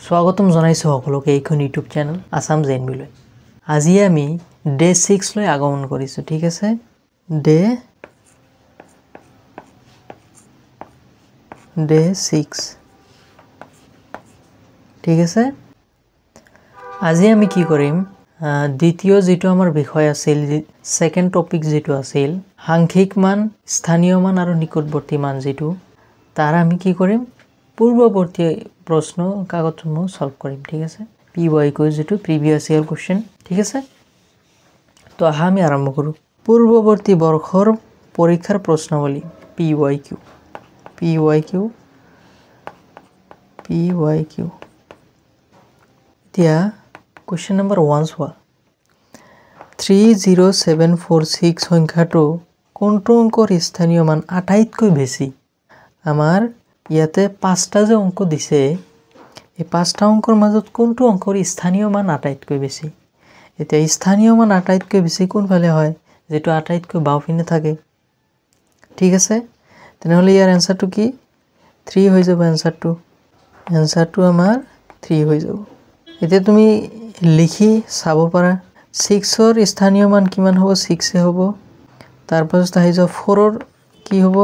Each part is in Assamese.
স্বাগতম জনাইছো সকলোকে এইখন ইউটিউব চেনেল আসাম জেএনবিলৈ। আজি আমি ডে 6 লৈ আগমন কৰিছো, ঠিক আছে? ডে 6, ঠিক আছে? আজি আমি কি কৰিম, দ্বিতীয় যেটো আমাৰ বিষয় আছিল, সেকেন্ড টপিক যেটো আছিল সাংখ্যিক মান, স্থানীয় মান আৰু নিকটৱৰ্তী মান যেটো, তাৰ আমি কি কৰিম, পূৰ্বৱৰ্তী প্ৰশ্ন কাগজসমূহ সলভ কৰিম, ঠিক আছে? PYQ যেটো প্ৰিভিয়াস ইয়াৰ কোৱেশ্চন, ঠিক আছে? তো আমি আৰম্ভ কৰো। পূৰ্বৱৰ্তী বৰ্ষৰ পৰীক্ষাৰ প্ৰশ্নাৱলী PYQ। এতিয়া কোৱেশ্চন নম্বৰ 1 চোৱা। 30746 সংখ্যাটো কোনটো অংকৰ স্থানীয় মান আটাইতকৈ বেছি? আমাৰ ইয়াতে 5টা যে অংক দিছে, এই 5টা অংকৰ মাজত কোনটো অংকৰ স্থানীয় মান আটাইতকৈ বেছি? এতিয়া স্থানীয় মান আটাইতকৈ বেছি কোনফালে হয়? যেটো আটাইতকৈ বাওঁফালে থাকে, ঠিক আছে? তেনেহলে ইয়াৰ এনসাৰটো কি? 3 হৈ যাব এনসাৰটো। এনসাৰটো আমাৰ 3 হৈ যাব। এতিয়া তুমি লিখি চাব পাৰা 6ৰ স্থানীয় মান কিমান হ'ব? 6 এ হ'ব। তাৰ পাছত আহি যাব 4ৰ কি হ'ব?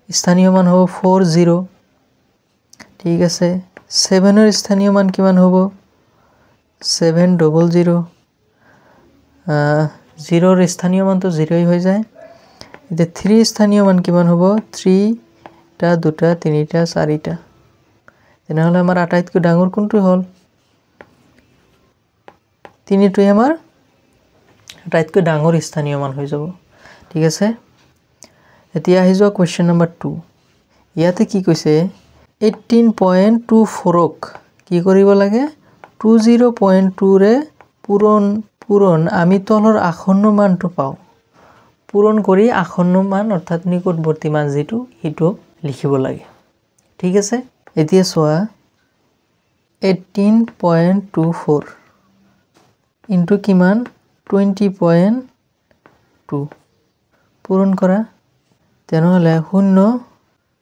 স্থানীয় মান হ'ব 40, ঠিক আছে? 7ৰ স্থানীয় মান কিমান হ'ব? 700। 0ৰ স্থানীয় মান তো 0 হৈ যায়। এতিয়া 3 স্থানীয় মান কিমান হ'ব? 3টা 2টা 3টা 4টা। তেনেহলে আমাৰ আটাইতকৈ ডাঙৰ কোনটো হ'ল? 3টোই আমাৰ আটাইতকৈ ডাঙৰ স্থানীয় মান হৈ যাব, ঠিক আছে? এতিয়া আহি যোৱা কোৱেশ্চন নম্বৰ 2। ইয়াতে কি কৈছে? 18.24ক কি কৰিব লাগে? 20.2 ৰে পূৰণ আমি তলৰ আসন্ন মানটো পাওঁ। পূৰণ কৰি আসন্ন মান অৰ্থাৎ নিকটৱৰ্তী মান যেটো হিটো লিখিব লাগে, ঠিক আছে? এতিয়া চোৱা 18.24 ইনটু কিমান? 20.2 পূৰণ কৰা। তেনেহলে 0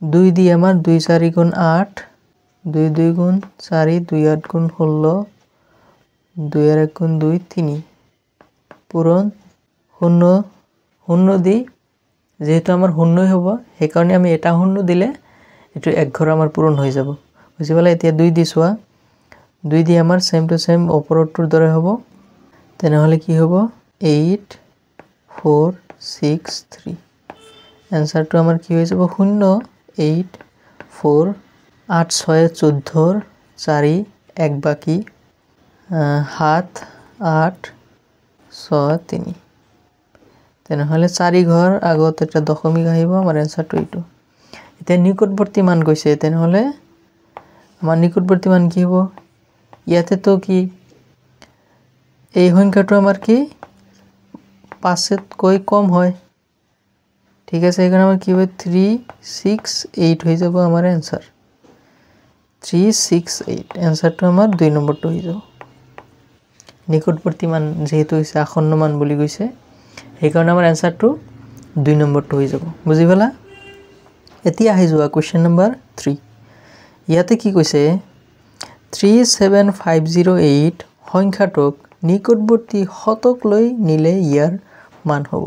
2 দি আমাৰ 2 4 গুণ 8, 2 2 গুণ 4, 2 8 গুণ 16, 2 1 গুণ 2 3 পূৰণ 0 দি যেহেতু আমাৰ 0 হ'ব, সেই কাৰণে আমি এটা 0 দিলে এটো এক ঘৰ আমাৰ পূৰণ হৈ যাব, বুজি পালা? এতিয়া 2 দি চোৱা, 2 দি আমাৰ সেম টু সেম অপাৰেটৰ দৰে হ'ব। তেনেহলে কি হ'ব? 8 4 6 3। এনসারটো আমার কি হয়ে যাব? 0 8 4 8 6 14 4 1 বাকি 7 8 6 3। তেনেহলে 4 ঘৰ আগত এটা দশমিক আহিব, আমাৰ এনসাৰটো এইটো। এতিয়া নিকটৱৰ্তী মান কৈছে, তেনেহলে আমাৰ নিকটৱৰ্তী মান কি হ'ব? ইয়াতে তো কি এই সংখ্যাটো আমাৰ কি 5তকৈ কম হয়, ঠিক আছে? এখানে আমার কি হবে? 368 হয়ে যাব আমার অ্যান্সার। 368 অ্যান্সারটো আমার 2 নম্বরটো হয়ে যাব। নিকটৱৰ্তী মান যেহেতু হইছে আসন্ন মান বুলি কৈছে, সেই কাৰণে আমাৰ অ্যান্সাৰটো 2 নম্বৰটো হৈ যাব, বুজি পালা? এতিয়া আহি যোৱা কোৱেশ্চন নম্বৰ 3। ইয়াতে কি কৈছে? 37508 সংখ্যাটোক নিকটৱৰ্তী শতক লৈ নিলে ইয়াৰ মান হ'ব।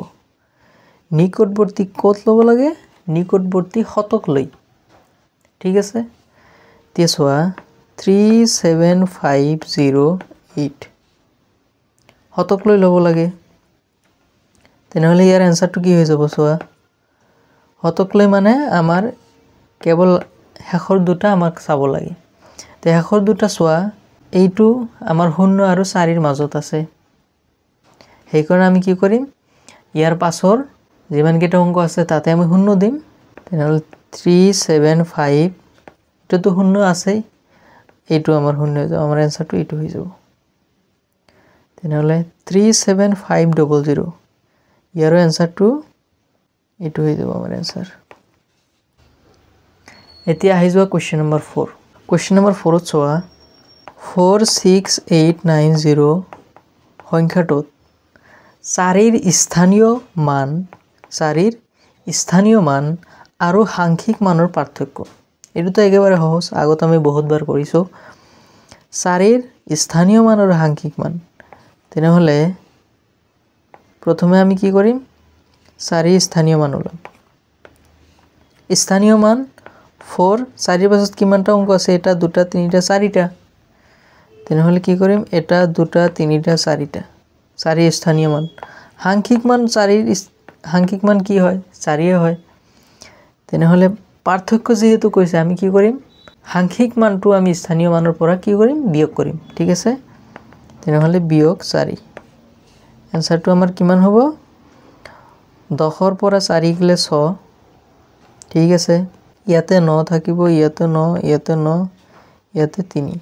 নিকটৱৰ্তী কত ল'ব লাগে? নিকটৱৰ্তী শতক লৈ, ঠিক আছে? এতিয়া চোৱা 37508 শতক লৈ ল'ব লাগে। তেনেহলে ইয়াৰ এনসাৰটো কি হৈ যাব? চোৱা শতক লৈ মানে আমাৰ কেৱল শেষৰ দুটা আমাক চাব লাগে। তে শেষৰ দুটা চোৱা, এইটো আমাৰ 0 আৰু 4ৰ মাজত আছে, সেই কাৰণে আমি কি কৰিম? ইয়াৰ পাছৰ যিমান কেইটা অংক আছে তাতে আমি 0 দিম। তেনেহলে 375 এটো 0 আছে, এইটো আমাৰ 0 হৈ যাব, আমাৰ এনসাৰটো এইটো হৈ যাব। তেনেহলে 37500 ইয়াৰো এনসাৰটো এইটো হৈ যাব আমাৰ এনসাৰ। এতিয়া আহি যোৱা কোৱেশ্চন নম্বৰ 4। কোৱেশ্চন নম্বৰ 4ত চোৱা 46890 সংখ্যাটোত 4ৰ স্থানীয় মান আৰু সাংখ্যিক মানৰ পাৰ্থক্য। এইটো তো একেবাৰে সহজ, আগত আমি বহুতবাৰ কৰিছো। 4ৰ স্থানীয় মান আৰু সাংখ্যিক মান তেনেহলে প্ৰথমে আমি কি কৰিম 4ৰ স্থানীয় মান ওলাম স্থানীয় মান 4 4ৰ পাছত কিমানটা অংক আছে এটা দুটা তিনিটা চাৰিটা তেনেহলে কি কৰিম এটা দুটা তিনিটা চাৰিটা 4ৰ স্থানীয় মান সাংখ্যিক মান 4ৰ সাংখ্যিক মান কি হয় 4 হয় তেনেহলে পাৰ্থক্য যেহেতু কৈছে আমি কি কৰিম সাংখ্যিক মানটো আমি স্থানীয় মানৰ পৰা কি কৰিম বিয়োগ কৰিম ঠিক আছে তেনেহলে বিয়োগ 4 এনসাৰটো আমাৰ কিমান হ'ব 10ৰ পৰা 4 গলে 6 ঠিক আছে ইয়াতে 9 থাকিব ইয়াতে 9 ইয়াতে 9 ইয়াতে 3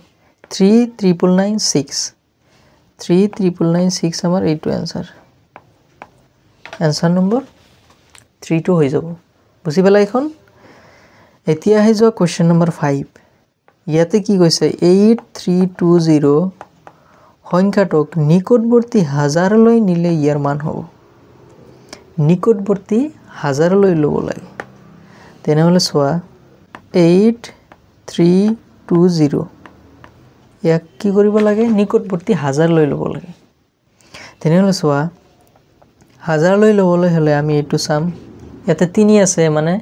3,996 3,996 আমাৰ এইটো এনসাৰ নম্বৰ 3 টো হৈ যাব বুজি পালা এখন এতিয়া আহি যোৱা কোৱেশ্চন নম্বৰ 5 ইয়াতে কি কৈছে 8320 সংখ্যাটোক নিকটৱৰ্তী হাজাৰলৈ নিলে ইয়াৰ মান হ'ব নিকটৱৰ্তী হাজাৰলৈ ল'ব লাগে তেনেহলে চোৱা 8320 ইয়াক কি কৰিব লাগে নিকটৱৰ্তী হাজাৰলৈ ল'ব লাগে তেনেহলে চোৱা হাজাৰলৈ ল'বলৈ হলে আমি এইটো চাম ইয়াতে 3 আছে মানে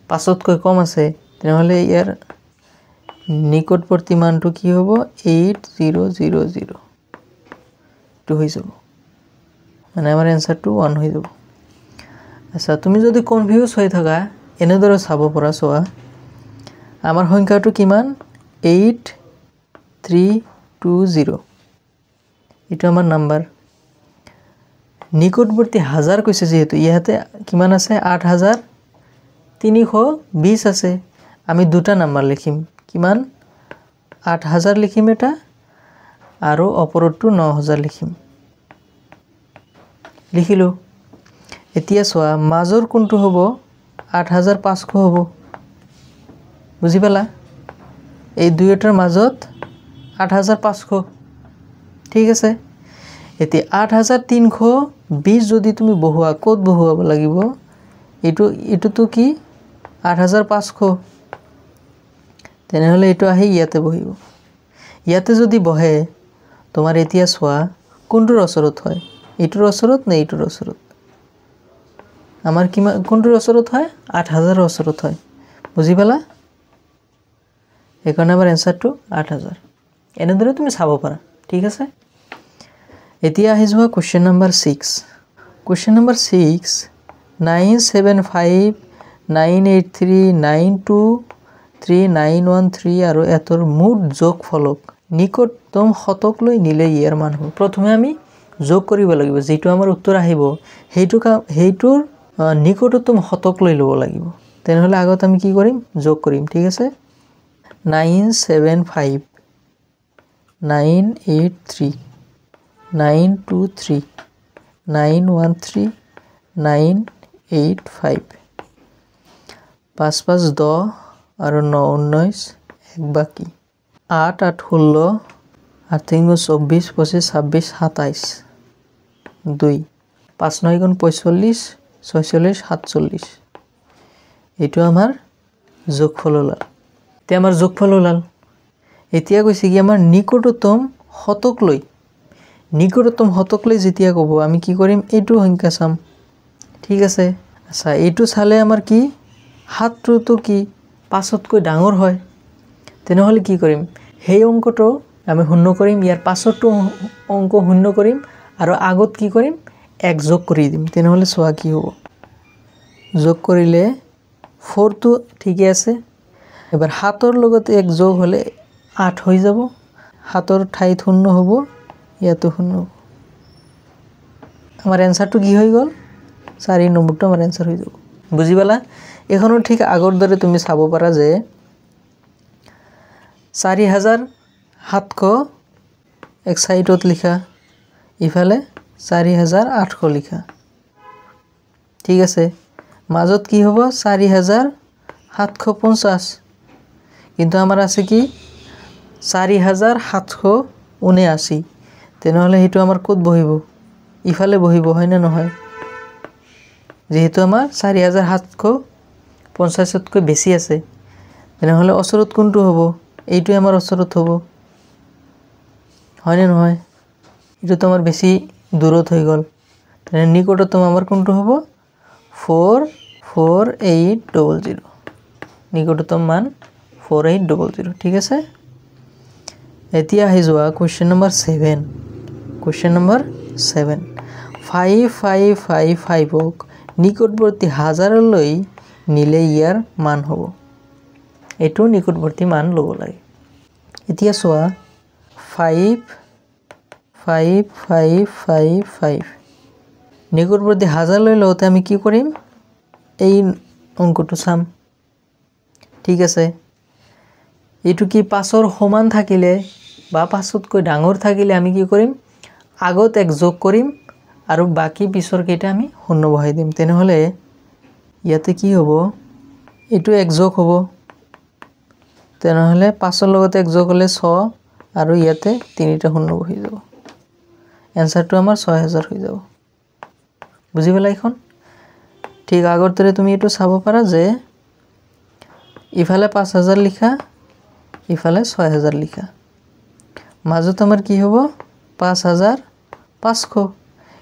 5তকৈ কম আছে তেনেহলে ইয়াৰ নিকটৱৰ্তী মানটো কি হ'ব 8000 টো হৈ যাব মানে আমাৰ এনসাৰটো 1 হৈ যাব আচ্ছা তুমি যদি কনফিউজ হৈ থাকা এনেদৰে চাব পৰা চোৱা আমাৰ সংখ্যাটো কিমান 8320 এটা আমাৰ নাম্বাৰ নিকটৱৰ্তী হাজাৰ কৈছে যেহেতু ইয়াতে কিমান আছে 8320 আছে আমি দুটা নাম্বাৰ লিখিম কিমান 8000 লিখিম এটা আৰু অপৰটো 9000 লিখিম লিখিলো এতিয়া চোৱা মাজৰ কোনটো হ'ব 8500 হ'ব বুজি পালা এই দুইটাৰ মাজত 8500 ঠিক আছে এতিয়া 8320 যদি তুমি বহুৱা ক'ত বহুৱাব লাগিব এটো কি 8500 তেনেহলে এটো আহি ইয়াতে বহিব ইয়াতে যদি বহে তোমাৰ এতিয়া চোৱা কোনটোৰ ওচৰত হয় এটোৰ ওচৰত নে এটোৰ ওচৰত আমাৰ কিমান কোনটোৰ ওচৰত হয় 8000 ৰ ওচৰত হয় বুজি পালা এখন আমাৰ এনসাৰটো 8000 এনেদৰে তুমি চাব পাৰা ঠিক আছে এতিয়া আহি যোৱা কোৱেশ্চন নম্বৰ 6 কোৱেশ্চন নম্বৰ 6 975 983 923 আৰু এতৰ মুঠ যোগফলক নিকটতম শতক লৈ নিলে ইয়াৰ মান হ'ব প্ৰথমে আমি যোগ কৰিব লাগিব যেটো আমাৰ উত্তৰ আহিব হেইটোৰ নিকটতম শতক লৈ ল'ব লাগিব তেনেহলে আগত আমি কি কৰিম যোগ কৰিম ঠিক আছে 975 983 923 913 985 5 5 10 আৰু 9 19 এক বাকি 8 8 16 8 3 24 25 26 27 2 5 9 45 46 47 এইটো আমাৰ যোগফল ওলাল এতিয়া আমাৰ যোগফল ওলাল এতিয়া কৈছে কি আমাৰ নিকটতম শতক লৈ যেতিয়া ক'ব আমি কি কৰিম এইটো সংখ্যা চাম ঠিক আছে আচ্ছা এইটো চালে আমাৰ কি 7টো কি 5তকৈ ডাঙৰ হয় তেনেহলে কি কৰিম সেই অংকটো আমি শূন্য কৰিম ইয়াৰ 5টো অংক শূন্য কৰিম আৰু আগত কি কৰিম 1 যোগ কৰি দিম তেনেহলে চোৱা কি হ'ব যোগ কৰিলে 4 টো ঠিকে আছে এবাৰ 7ৰ লগত 1 যোগ হলে 8 হৈ যাব 7ৰ ঠাইত শূন্য হ'ব ইয়াতো শূন্য আমাৰ এনসাৰটো কি হৈ গল 4 নম্বৰটো আমাৰ এনসাৰ হৈ যাব বুজি পালা এখনৰ ঠিক আগৰ দৰে তুমি চাব পাৰা যে 4700 এক সাইডত লিখা ইফালে 4800 লিখা ঠিক আছে মাজত কি হ'ব 4750 কিন্তু আমাৰ আছে কি 4779 তেনেহলে হেতু আমাৰ ক'ত বহিব ইফালে বহিব হয় না নহয় যেহেতু আমাৰ 4750তকৈ বেছি আছে তেনেহলে ওচৰত কোনটো হ'ব এইটো আমাৰ ওচৰত হ'ব হয়নে নহয় এইটো তোমাৰ বেছি দূৰত হৈ গ'ল তেনে নিকটতম আমাৰ কোনটো হ'ব 44800 নিকটতম মান 4800 ঠিক আছে এতিয়া আহি যোৱা কোৱেশ্চন নম্বৰ 7 কোৱেশ্চন নম্বৰ 7 5555 ক নিকটৱৰ্তী হাজাৰলৈ নিলে ইয়াৰ মান হ'ব এটো নিকটৱৰ্তী মান ল'ব লাগে এতিয়া চোৱা 5555 নিকটৱৰ্তী হাজাৰলৈ লওঁতে আমি কি কৰিম এই অংকটো চাম ঠিক আছে এটো কি 5ৰ সমান থাকিলে বা 5তকৈ ডাঙৰ থাকিলে আমি কি কৰিম আগত এক যোগ কৰিম আৰু বাকি পিছৰ কেইটা আমি শূন্য বহাই দিম তেনেহলে ইয়াতে কি হ'ব এটো এক যোগ হ'ব তেনেহলে 5ৰ লগত এক যোগ হলে 6 আৰু ইয়াতে তিনিটা শূন্য বহি যাব এনসাৰটো আমাৰ 6000 হৈ যাব বুজি পালা এখন ঠিক আগৰ দৰে তুমি এটো চাব পাৰা যে ইফালে 5000 লিখা ইফালে 6000 লিখা মাজত আমাৰ কি হ'ব 5500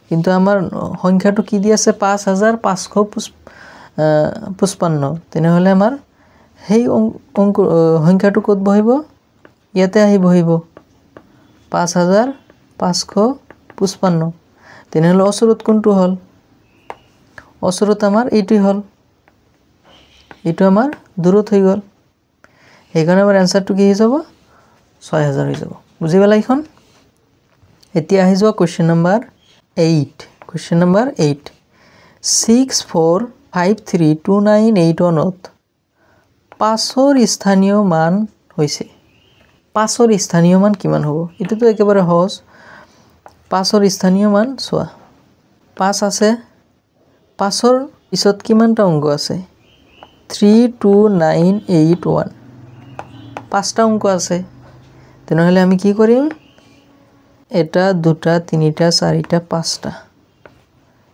কিন্তু আমাৰ সংখ্যাটো কি দি আছে 5555 তেনেহলে আমাৰ হেই অংক সংখ্যাটো কত বহিব ইয়াতে আহি বহিব 5555 তেনেহলে অসুৰত কোনটো হল অসুৰত আমাৰ এইটোই হল এইটো আমাৰ দূৰত হৈ গল সেইকাৰণে আমাৰ আনসারটো কি হৈ যাব 6000 হৈ যাব বুজি পালা এখন এতিয়া আহি যোৱা কোৱেশ্চন নম্বৰ 8 কোৱেশ্চন নম্বৰ 8 64532981 5ৰ স্থানীয় মান হৈছে 5ৰ স্থানীয় মান কিমান হ'ব এটোতো একেবাৰে সহজ 5ৰ স্থানীয় মান চোৱা 5 আছে 5ৰ পিছত কিমানটা অংক আছে 32981 পাঁচটা অংক আছে তেনেহলে আমি কি কৰিম এটা দুটা তিনিটা চাৰিটা পাঁচটা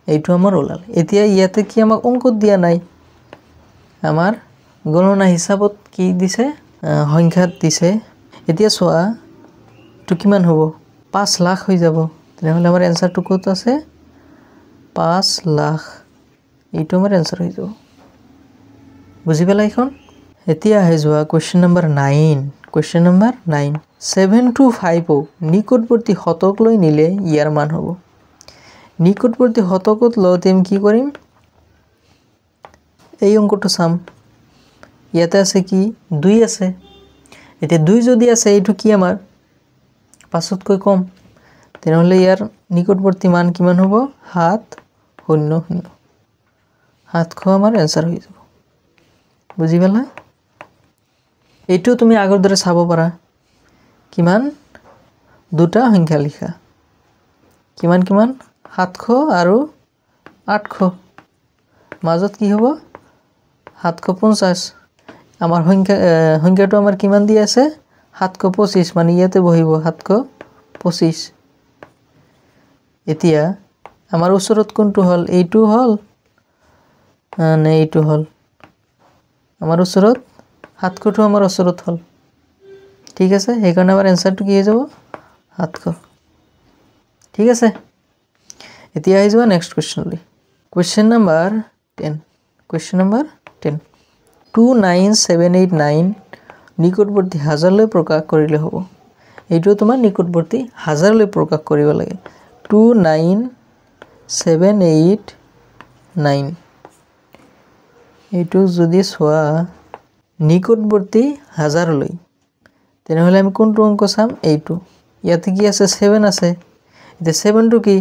এইটো আমাৰ ওলাল এতিয়া ইয়াতে কি আমাক অংক দিয়া নাই আমাৰ গণনা হিচাপত কি দিছে সংখ্যাত দিছে এতিয়া চোৱা তো কিমান হ'ব 5 লাখ হৈ যাব তেনেহলে আমাৰ আনসাৰটো কত আছে 5 লাখ এইটো আমাৰ আনসাৰ হৈ যাব বুজি পালা এখন এতিয়া আহি যোৱা কোৱেশ্চন নম্বৰ 9 কোৱেশ্চন নম্বৰ 9 725 নিকটৱৰ্তী শতক লৈ নিলে ইয়াৰ মান হ'ব নিকটৱৰ্তী শতকত লওঁতে আমি কি কৰিম এই অংকটো চাম ইয়াতে আছে কি 2 আছে এতিয়া 2 যদি আছে এইটো কি আমাৰ 5তকৈ কম তেনেহলে ইয়াৰ নিকটৱৰ্তী মান কিমান হ'ব 700 700 আমাৰ আনসাৰ হৈ যাব বুজি পালা এইটো তুমি আগৰ দৰে চাব পাৰা কিমান দুটা সংখ্যা লিখা কিমান 700 আৰু 800 মাজত কি হ'ব 750 আমাৰ সংখ্যাটো আমাৰ কিমান দি আছে 725 মানে ইয়াতে বহিব 725 এতিয়া আমাৰ ওচৰত কোনটো হল এইটো হল নে এইটো হল আমাৰ ওচৰত 700 আমাৰ ওচৰত হল ঠিক আছে সেইকাৰণে আমাৰ আনসাৰটো কি হৈ যাব 700 ঠিক আছে এতিয়া আহি যোৱা নেক্সট কোৱেশ্চন লৈ কোৱেশ্চন নম্বৰ 10 কোৱেশ্চন নম্বৰ 10 29789 নিকটৱৰ্তী হাজাৰলৈ প্ৰকাশ কৰিলে হ'ব এইটো তোমাৰ নিকটৱৰ্তী হাজাৰলৈ প্ৰকাশ কৰিব লাগে 29789 এইটো যদি চোৱা নিকটৱৰ্তী হাজাৰলৈ তেনেহলে আমি কোনটো অংক চাম এইটো ইয়াতে কি আছে 7 আছে এতিয়া 7 টো কি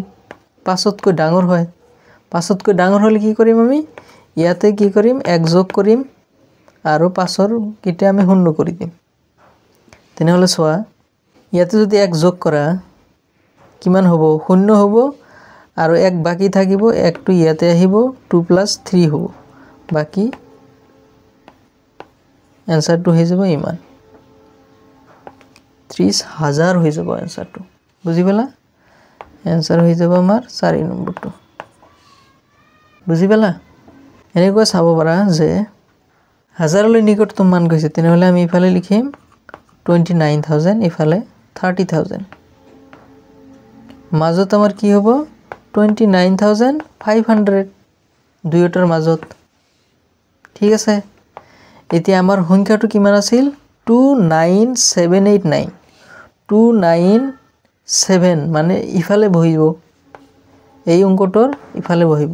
5তকৈ ডাঙৰ হয় 5তকৈ ডাঙৰ হলে কি কৰিম আমি ইয়াতে কি কৰিম এক যোগ কৰিম আৰু 5ৰ কিটা আমি শূন্য কৰি দিম তেনেহলে চোৱা ইয়াতে যদি এক যোগ কৰা কিমান হ'ব শূন্য হ'ব আৰু এক বাকি থাকিব একটো ইয়াতে আহিব 2 + 3 হ'ব বাকি আনসারটো হৈ যাব ইমান 30000 হৈ যাব আনসারটো বুজি পালা আনসার হৈ যাব আমাৰ 4 নম্বৰটো বুজি পালা এনেকৈ চাব পাৰা যে হাজাৰলৈ নিকটতম মান গৈছে তেনেহলে আমি ইফালে লিখিম 29000 ইফালে 30000 মাজত আমাৰ কি হ'ব 29500 দুয়োটাৰ মাজত ঠিক আছে এতিয়া আমাৰ সংখ্যাটো কিমান আছিল 29789 297 মানে ইফালে বহিব এই অংকটোৰ ইফালে বহিব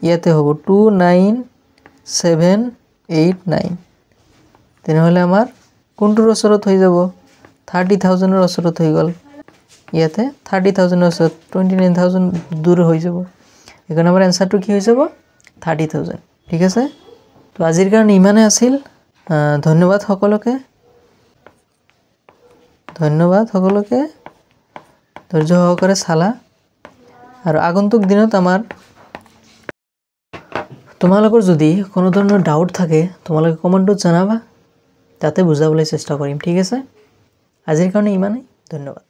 ইয়াতে হ'ব 29789 তেনেহলে আমাৰ কোনটোৰ ওচৰত হৈ যাব 30000 ৰ ওচৰত হৈ গল ইয়াতে 30000 ৰ ওচৰত 29000 দূৰ হৈ যাব এখানে আমাৰ আনসাৰটো কি হৈ যাব 30000 ঠিক আছে তো আজিৰ কাৰণে ইমানে আছিল ধন্যবাদ সকলোকে ধৈৰ্য সহকাৰে চালা আৰু আগন্তুক দিনত আমাৰ তোমালোকৰ যদি কোনো ধৰণৰ ডাউট থাকে তোমালোকে কমেন্টত জনাবা তাতে বুজাবলৈ চেষ্টা কৰিম ঠিক আছে আজিৰ কাৰণে ইমানেই ধন্যবাদ